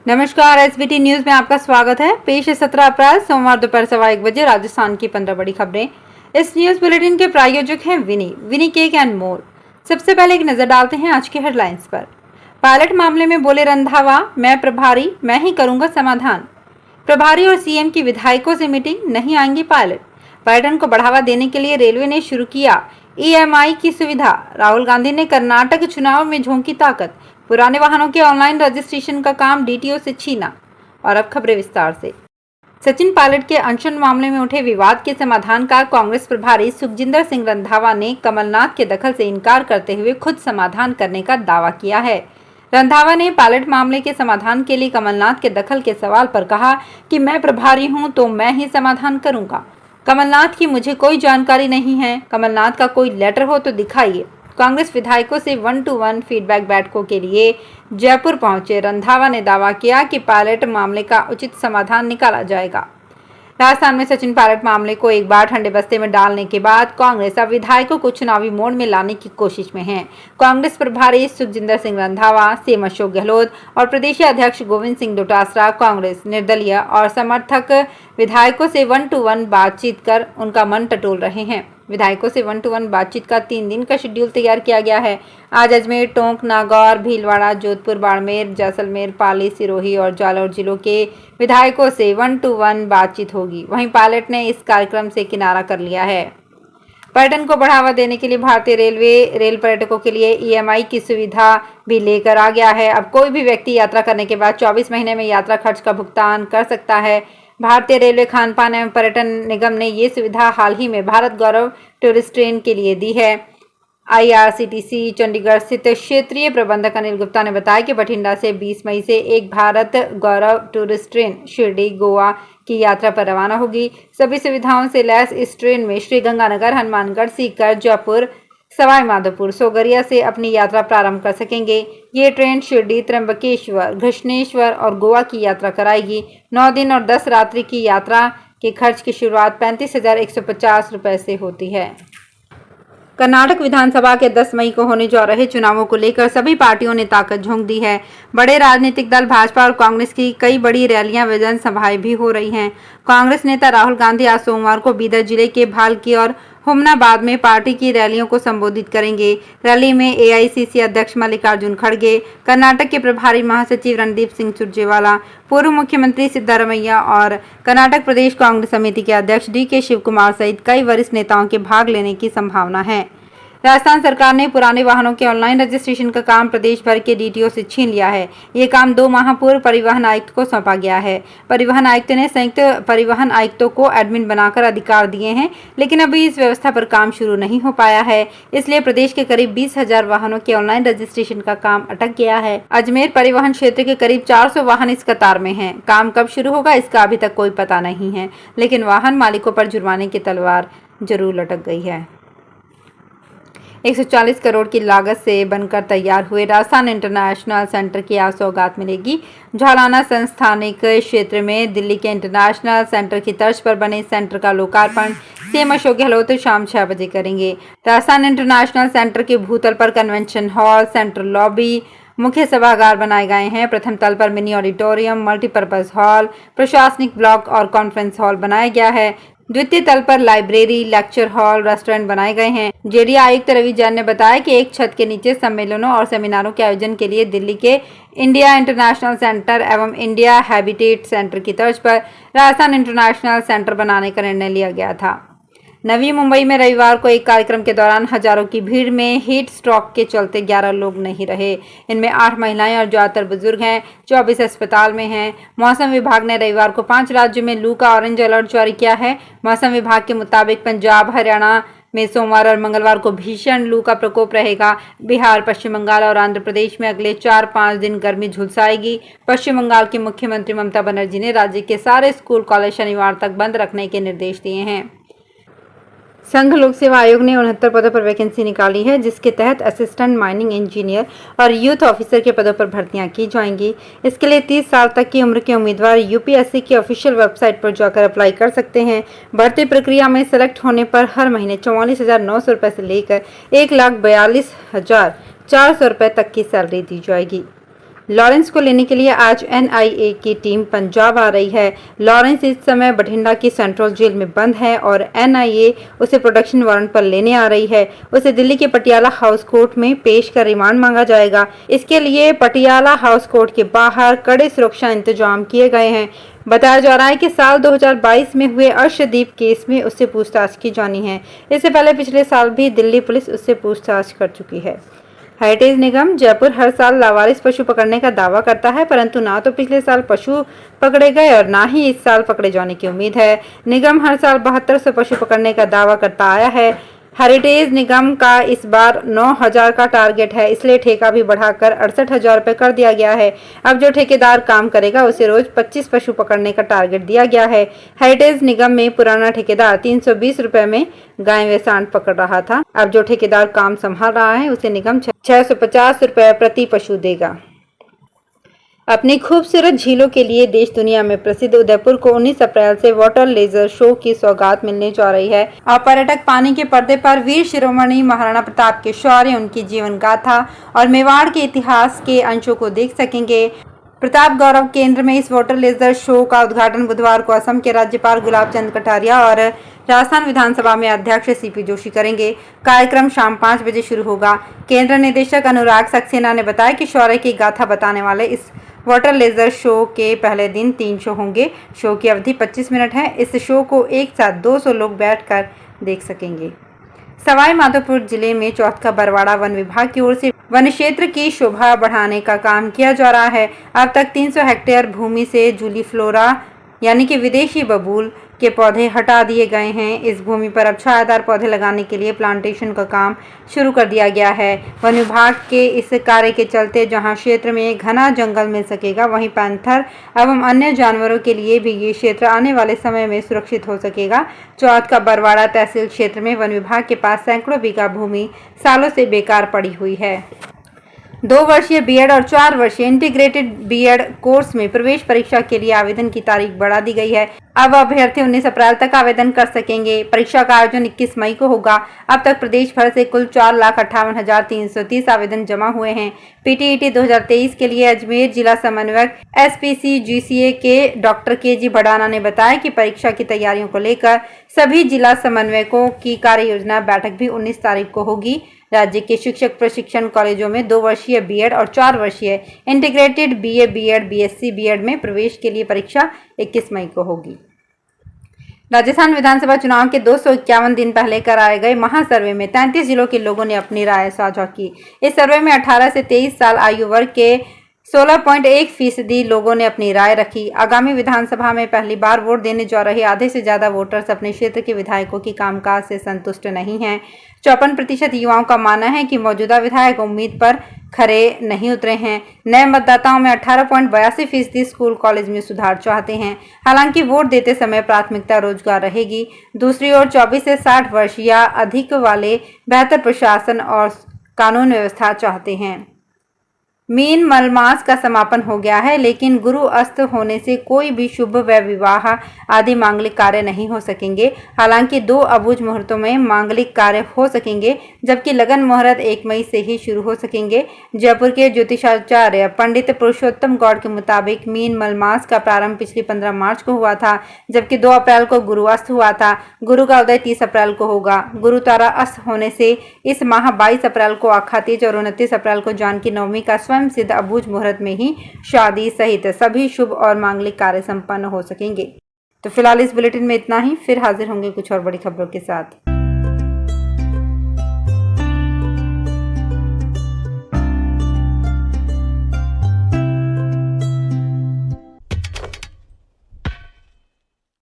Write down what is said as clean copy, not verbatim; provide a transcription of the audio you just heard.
नमस्कार, SBT news में आपका स्वागत है। पेश है 17 अप्रैल सोमवार दोपहर 1:15 बजे राजस्थान की 15 बड़ी खबरें। इस न्यूज बुलेटिन के प्रायोजक हैं विनी केक एंड मोर। सबसे पहले एक नजर डालते हैं आज के हेडलाइंस पर। पायलट मामले में बोले रंधावा, मैं प्रभारी, मैं ही करूंगा समाधान। प्रभारी और सीएम की विधायकों से मीटिंग, नहीं आएंगे पायलट। पर्यटन को बढ़ावा देने के लिए रेलवे ने शुरू किया ईएमआई की सुविधा। राहुल गांधी ने कर्नाटक चुनाव में झोंकी ताकत। पुराने वाहनों के ऑनलाइन रजिस्ट्रेशन का काम डीटीओ से छीना। और अब खबरें विस्तार से। सचिन पायलट के अनशन मामले में उठे विवाद के समाधान का कांग्रेस प्रभारी सुखजिंदर सिंह रंधावा ने कमलनाथ के दखल से इनकार करते हुए खुद समाधान करने का दावा किया है। रंधावा ने पायलट मामले के समाधान के लिए कमलनाथ के दखल के सवाल पर कहा कि मैं प्रभारी हूं तो मैं ही समाधान करूंगा। कमलनाथ की मुझे कोई जानकारी नहीं है। कमलनाथ का कोई लेटर हो तो दिखाइए। कांग्रेस विधायकों से 1-to-1 फीडबैक बैठकों के लिए जयपुर पहुंचे रंधावा ने दावा किया कि पायलट मामले का उचित समाधान निकाला जाएगा। राजस्थान में सचिन पायलट मामले को एक बार ठंडे बस्ते में डालने के बाद कांग्रेस अब विधायकों को चुनावी मोड में लाने की कोशिश में है। कांग्रेस प्रभारी सुखजिंदर सिंह रंधावा, सीएम अशोक गहलोत और प्रदेश अध्यक्ष गोविंद सिंह डोटासरा कांग्रेस निर्दलीय और समर्थक विधायकों से 1-to-1 बातचीत कर उनका मन टटोल रहे हैं। विधायकों से 1-to-1 बातचीत का 3 दिन का शेड्यूल तैयार किया गया है। आज अजमेर, टोंक, नागौर, भीलवाड़ा, जोधपुर, बाड़मेर, जैसलमेर, पाली, सिरोही और जालौर जिलों के विधायकों से 1-to-1 बातचीत होगी। वहीं पायलट ने इस कार्यक्रम से किनारा कर लिया है। पर्यटन को बढ़ावा देने के लिए भारतीय रेलवे रेल पर्यटकों के लिए ईएमआई की सुविधा भी लेकर आ गया है। अब कोई भी व्यक्ति यात्रा करने के बाद 24 महीने में यात्रा खर्च का भुगतान कर सकता है। भारतीय रेलवे खान पान एवं पर्यटन निगम ने ये सुविधा हाल ही में भारत गौरव टूरिस्ट ट्रेन के लिए दी है। आईआरसीटीसी चंडीगढ़ स्थित क्षेत्रीय प्रबंधक अनिल गुप्ता ने बताया कि बठिंडा से 20 मई से एक भारत गौरव टूरिस्ट ट्रेन शिरडी गोवा की यात्रा पर रवाना होगी। सभी सुविधाओं से लैस इस ट्रेन में श्रीगंगानगर, हनुमानगढ़, सीकर, जयपुर, सवाई माधोपुर, सोगरिया से अपनी यात्रा प्रारंभ कर सकेंगे। ये ट्रेन शिरडी, त्र्यंबकेश्वर, घृष्णेश्वर और गोवा की यात्रा कराएगी। 9 दिन और 10 रात्रि की यात्रा के खर्च की शुरुआत 35,150 रुपए से होती है। कर्नाटक विधानसभा के 10 मई को होने जा रहे चुनावों को लेकर सभी पार्टियों ने ताकत झोंक दी है। बड़े राजनीतिक दल भाजपा और कांग्रेस की कई बड़ी रैलियां व जनसभाएं भी हो रही हैं। कांग्रेस नेता राहुल गांधी आज सोमवार को बीदर जिले के भालकी और हुमनाबाद में पार्टी की रैलियों को संबोधित करेंगे। रैली में एआईसीसी अध्यक्ष मल्लिकार्जुन खड़गे, कर्नाटक के प्रभारी महासचिव रणदीप सिंह सुरजेवाला, पूर्व मुख्यमंत्री सिद्धारमैया और कर्नाटक प्रदेश कांग्रेस समिति के अध्यक्ष डीके शिव कुमार सहित कई वरिष्ठ नेताओं के भाग लेने की संभावना है। राजस्थान सरकार ने पुराने वाहनों के ऑनलाइन रजिस्ट्रेशन का काम प्रदेश भर के डीटीओ से छीन लिया है। ये काम 2 माह पूर्व परिवहन आयुक्त को सौंपा गया है। परिवहन आयुक्त ने संयुक्त परिवहन आयुक्तों को एडमिन बनाकर अधिकार दिए हैं, लेकिन अभी इस व्यवस्था पर काम शुरू नहीं हो पाया है। इसलिए प्रदेश के करीब 20,000 वाहनों के ऑनलाइन रजिस्ट्रेशन का काम अटक गया है। अजमेर परिवहन क्षेत्र के करीब 400 वाहन इस कतार में हैं। काम कब शुरू होगा इसका अभी तक कोई पता नहीं है, लेकिन वाहन मालिकों पर जुर्माने की तलवार जरूर लटक गई है। 140 करोड़ की लागत से बनकर तैयार हुए राजस्थान इंटरनेशनल सेंटर की आज सौगात मिलेगी। झालाना संस्थानिक क्षेत्र में दिल्ली के इंटरनेशनल सेंटर की तर्ज पर बने सेंटर का लोकार्पण सीएम अशोक गहलोत शाम 6 बजे करेंगे। राजस्थान इंटरनेशनल सेंटर के भूतल पर कन्वेंशन हॉल, सेंट्रल लॉबी, मुख्य सभागार बनाए गए हैं। प्रथम तल पर मिनी ऑडिटोरियम, मल्टीपर्पज हॉल, प्रशासनिक ब्लॉक और कॉन्फ्रेंस हॉल बनाया गया है। द्वितीय तल पर लाइब्रेरी, लेक्चर हॉल, रेस्टोरेंट बनाए गए हैं। जेडीए आयुक्त रवि जैन ने बताया कि एक छत के नीचे सम्मेलनों और सेमिनारों के आयोजन के लिए दिल्ली के इंडिया इंटरनेशनल सेंटर एवं इंडिया हैबिटेट सेंटर की तर्ज पर राजस्थान इंटरनेशनल सेंटर बनाने का निर्णय लिया गया था। नवी मुंबई में रविवार को एक कार्यक्रम के दौरान हजारों की भीड़ में हीट स्ट्रोक के चलते 11 लोग नहीं रहे। इनमें 8 महिलाएं और ज्यादातर बुजुर्ग हैं। 24 अस्पताल में हैं। मौसम विभाग ने रविवार को 5 राज्यों में लू का ऑरेंज अलर्ट जारी किया है। मौसम विभाग के मुताबिक पंजाब, हरियाणा में सोमवार और मंगलवार को भीषण लू का प्रकोप रहेगा। बिहार, पश्चिम बंगाल और आंध्र प्रदेश में अगले 4-5 दिन गर्मी झुलसाएगी। पश्चिम बंगाल की मुख्यमंत्री ममता बनर्जी ने राज्य के सारे स्कूल कॉलेज शनिवार तक बंद रखने के निर्देश दिए हैं। संघ लोक सेवा आयोग ने 69 पदों पर वैकेंसी निकाली है, जिसके तहत असिस्टेंट माइनिंग इंजीनियर और यूथ ऑफिसर के पदों पर भर्तियां की जाएंगी। इसके लिए 30 साल तक की उम्र के उम्मीदवार यूपीएससी की ऑफिशियल वेबसाइट पर जाकर अप्लाई कर सकते हैं। भर्ती प्रक्रिया में सेलेक्ट होने पर हर महीने 44,900 रुपये से लेकर 1,42,400 रुपये तक की सैलरी दी जाएगी। लॉरेंस को लेने के लिए आज एनआईए की टीम पंजाब आ रही है। लॉरेंस इस समय बठिंडा की सेंट्रल जेल में बंद है और एनआईए उसे प्रोटेक्शन वारंट पर लेने आ रही है। उसे दिल्ली के पटियाला हाउस कोर्ट में पेश कर रिमांड मांगा जाएगा। इसके लिए पटियाला हाउस कोर्ट के बाहर कड़े सुरक्षा इंतजाम किए गए हैं। बताया जा रहा है कि साल 2022 में हुए अर्शदीप केस में उससे पूछताछ की जानी है। इससे पहले पिछले साल भी दिल्ली पुलिस उससे पूछताछ कर चुकी है। हेरिटेज निगम जयपुर हर साल लावारिस पशु पकड़ने का दावा करता है, परंतु ना तो पिछले साल पशु पकड़े गए और ना ही इस साल पकड़े जाने की उम्मीद है। निगम हर साल 7200 पशु पकड़ने का दावा करता आया है। हेरिटेज निगम का इस बार 9000 का टारगेट है, इसलिए ठेका भी बढ़ाकर 68,000 रुपये कर दिया गया है। अब जो ठेकेदार काम करेगा उसे रोज 25 पशु पकड़ने का टारगेट दिया गया है। हेरिटेज निगम में पुराना ठेकेदार 320 रुपये में गाय व सांड पकड़ रहा था। अब जो ठेकेदार काम संभाल रहा है उसे निगम 650 रुपये प्रति पशु देगा। अपनी खूबसूरत झीलों के लिए देश दुनिया में प्रसिद्ध उदयपुर को 19 अप्रैल से वाटर लेजर शो की सौगात मिलने जा रही है और पर्यटक पानी के पर्दे पर वीर शिरोमणि महाराणा प्रताप के शौर्य, उनकी जीवन गाथा और मेवाड़ के इतिहास के अंशों को देख सकेंगे। प्रताप गौरव केंद्र में इस वाटर लेजर शो का उद्घाटन बुधवार को असम के राज्यपाल गुलाब चंद कटारिया और राजस्थान विधानसभा में अध्यक्ष सीपी जोशी करेंगे। कार्यक्रम शाम 5 बजे शुरू होगा। केंद्र निदेशक अनुराग सक्सेना ने बताया कि शौर्य की गाथा बताने वाले इस वाटर लेजर शो के पहले दिन 3 शो होंगे। शो की अवधि 25 मिनट है। इस शो को एक साथ 200 लोग बैठकर देख सकेंगे। सवाई माधोपुर जिले में चौथा बरवाड़ा वन विभाग की ओर से वन क्षेत्र की शोभा बढ़ाने का काम किया जा रहा है। अब तक 300 हेक्टेयर भूमि से जूलीफ्लोरा यानी कि विदेशी बबूल के पौधे हटा दिए गए हैं। इस भूमि पर अब छायादार पौधे लगाने के लिए प्लांटेशन का काम शुरू कर दिया गया है। वन विभाग के इस कार्य के चलते जहां क्षेत्र में घना जंगल मिल सकेगा, वहीं पैंथर एवं अन्य जानवरों के लिए भी ये क्षेत्र आने वाले समय में सुरक्षित हो सकेगा। चौथ का बरवाड़ा तहसील क्षेत्र में वन विभाग के पास सैकड़ों बीघा भूमि सालों से बेकार पड़ी हुई है। 2 वर्षीय बीएड और 4 वर्षीय इंटीग्रेटेड बीएड कोर्स में प्रवेश परीक्षा के लिए आवेदन की तारीख बढ़ा दी गई है। अब अभ्यर्थी 19 अप्रैल तक आवेदन कर सकेंगे। परीक्षा का आयोजन 21 मई को होगा। अब तक प्रदेश भर से कुल 4,58,330 आवेदन जमा हुए हैं। पीटीईटी 2023 के लिए अजमेर जिला समन्वयक एसपीसी जीसीए के डॉक्टर केजी भडाना ने बताया कि परीक्षा की तैयारियों को लेकर सभी जिला समन्वयकों की कार्य योजना बैठक भी 19 तारीख को होगी। राज्य के शिक्षक प्रशिक्षण कॉलेजों में 2 वर्षीय बीएड और 4 वर्षीय integrated BA BEd BSc BEd में प्रवेश के लिए परीक्षा 21 मई को होगी। राजस्थान विधानसभा चुनाव के 251 दिन पहले कराए गए महासर्वे में 33 जिलों के लोगों ने अपनी राय साझा की। इस सर्वे में 18 से 23 साल आयु वर्ग के 16.1% लोगों ने अपनी राय रखी। आगामी विधानसभा में पहली बार वोट देने जा रहे आधे से ज्यादा वोटर्स अपने क्षेत्र के विधायकों की कामकाज से संतुष्ट नहीं हैं। 54% युवाओं का मानना है कि मौजूदा विधायक उम्मीद पर खरे नहीं उतरे हैं। नए मतदाताओं में 18.82% स्कूल कॉलेज में सुधार चाहते हैं। हालांकि वोट देते समय प्राथमिकता रोजगार रहेगी। दूसरी ओर 24 से 60 वर्ष या अधिक वाले बेहतर प्रशासन और कानून व्यवस्था चाहते हैं। मीन मलमास का समापन हो गया है, लेकिन गुरु अस्त होने से कोई भी शुभ व विवाह आदि मांगलिक कार्य नहीं हो सकेंगे। हालांकि 2 अबुझ मुहूर्तों में मांगलिक कार्य हो सकेंगे, जबकि लगन मुहूर्त 1 मई से ही शुरू हो सकेंगे। जयपुर के ज्योतिषाचार्य पंडित पुरुषोत्तम गौड़ के मुताबिक मीन मलमास का प्रारंभ पिछली 15 मार्च को हुआ था, जबकि 2 अप्रैल को गुरु अस्त हुआ था। गुरु का उदय 30 अप्रैल को होगा। गुरु तारा अस्त होने से इस माह 22 अप्रैल को आखा तीज और 29 अप्रैल को जानकी नवमी का सिद्ध अबुझ मुहूर्त में ही शादी सहित सभी शुभ और मांगलिक कार्य संपन्न हो सकेंगे। तो फिलहाल इस बुलेटिन में इतना ही। फिर हाजिर होंगे कुछ और बड़ी खबरों के साथ।